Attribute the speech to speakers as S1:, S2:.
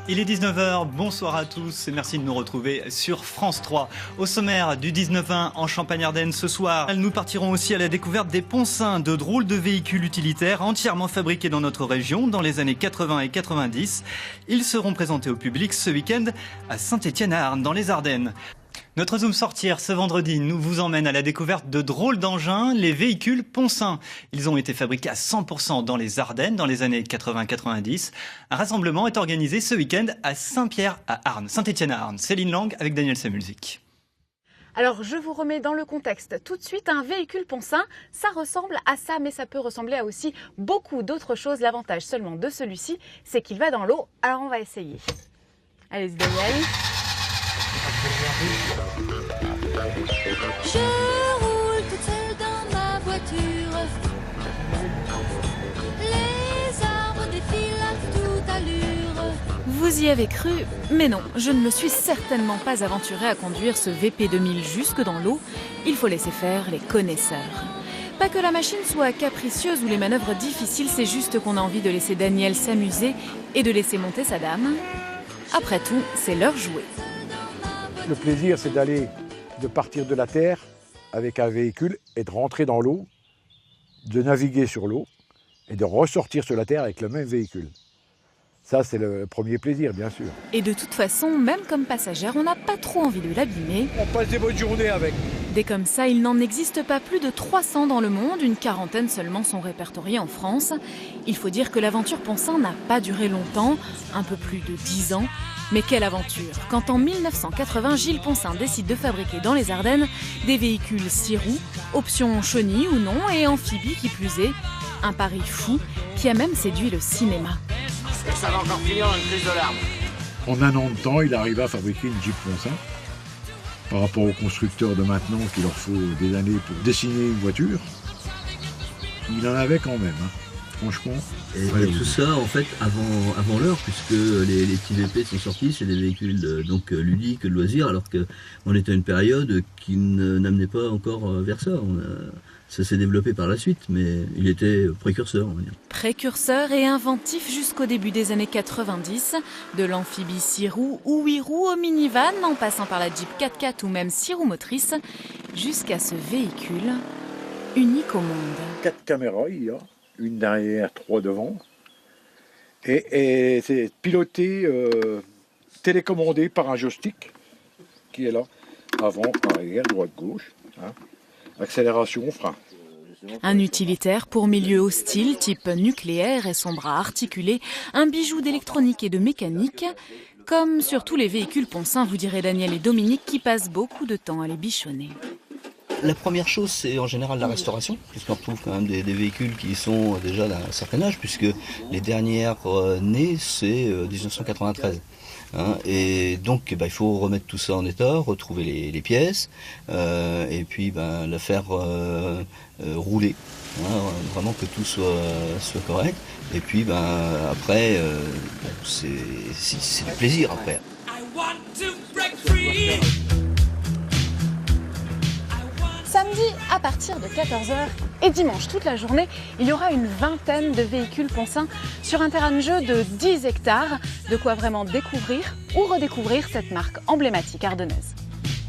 S1: Il est 19 h, bonsoir à tous et merci de nous retrouver sur France 3. Au sommaire du 19-20 en Champagne-Ardenne ce soir, nous partirons aussi à la découverte des Poncins, de drôles de véhicules utilitaires entièrement fabriqués dans notre région dans les années 80 et 90. Ils seront présentés au public ce week-end à Saint-Étienne-à-Arnes dans les Ardennes. Notre Zoom Sortir ce vendredi nous vous emmène à la découverte de drôles d'engins, les véhicules Poncins. Ils ont été fabriqués à 100% dans les Ardennes dans les années 80-90. Un rassemblement est organisé ce week-end à Saint-Pierre-à-Arnes, Saint-Étienne-à-Arnes. Céline Lang avec Daniel Samulzik.
S2: Alors je vous remets dans le contexte tout de suite un véhicule Poncin. Ça ressemble à ça, mais ça peut ressembler à aussi beaucoup d'autres choses. L'avantage seulement de celui-ci, c'est qu'il va dans l'eau. Alors on va essayer. Allez-y Daniel.
S3: Je roule toute seule dans ma voiture. Les arbres défilent à toute allure.
S2: Vous y avez cru, mais non, je ne me suis certainement pas aventurée à conduire ce VP2000 jusque dans l'eau. Il faut laisser faire les connaisseurs. Pas que la machine soit capricieuse ou les manœuvres difficiles, c'est juste qu'on a envie de laisser Daniel s'amuser et de laisser monter sa dame. Après tout, c'est leur jouet.
S4: Le plaisir, c'est de partir de la terre avec un véhicule et de rentrer dans l'eau, de naviguer sur l'eau et de ressortir sur la terre avec le même véhicule. Ça, c'est le premier plaisir, bien sûr.
S2: Et de toute façon, même comme passagère, on n'a pas trop envie de l'abîmer.
S4: On passe des bonnes journées avec.
S2: Des comme ça, il n'en existe pas plus de 300 dans le monde, une quarantaine seulement sont répertoriés en France. Il faut dire que l'aventure Poncin n'a pas duré longtemps, un peu plus de 10 ans. Mais quelle aventure, quand en 1980, Gilles Poncin décide de fabriquer dans les Ardennes des véhicules 6 roues, option chenille ou non, et amphibie qui plus est. Un pari fou qui a même séduit le cinéma.
S5: Et ça va encore finir dans une crise de larmes.
S4: En un an de temps, il arriva à fabriquer une Jeep Poncin. Par rapport aux constructeurs de maintenant, qu'il leur faut des années pour dessiner une voiture, il en avait quand même, franchement.
S6: Et tout ça, en fait, avant l'heure, puisque les petits VP sont sortis, c'est des véhicules ludiques, de loisirs, alors qu'on était à une période qui n'amenait pas encore vers ça. Ça s'est développé par la suite, mais il était précurseur, on va dire.
S2: Précurseur et inventif jusqu'au début des années 90, de l'amphibie 6 roues ou 8 roues au minivan, en passant par la Jeep 4x4 ou même 6 roues motrices, jusqu'à ce véhicule unique au monde.
S4: 4 caméras, il y a, une derrière, 3 devant. Et c'est piloté, télécommandé par un joystick qui est là, avant, arrière, droite, gauche. Accélération, frein.
S2: Un utilitaire pour milieu hostile, type nucléaire et son bras articulé, un bijou d'électronique et de mécanique. Comme sur tous les véhicules Poncin, vous direz Daniel et Dominique, qui passent beaucoup de temps à les bichonner.
S6: La première chose, c'est en général la restauration, puisqu'on retrouve quand même des véhicules qui sont déjà d'un certain âge, puisque les dernières nées, c'est 1993. Et donc il faut remettre tout ça en état, retrouver les pièces, et puis la faire rouler, vraiment que tout soit correct. Et puis après, c'est du plaisir après.
S2: Samedi à partir de 14 h et dimanche toute la journée, il y aura une vingtaine de véhicules Poncin sur un terrain de jeu de 10 hectares. De quoi vraiment découvrir ou redécouvrir cette marque emblématique ardennaise.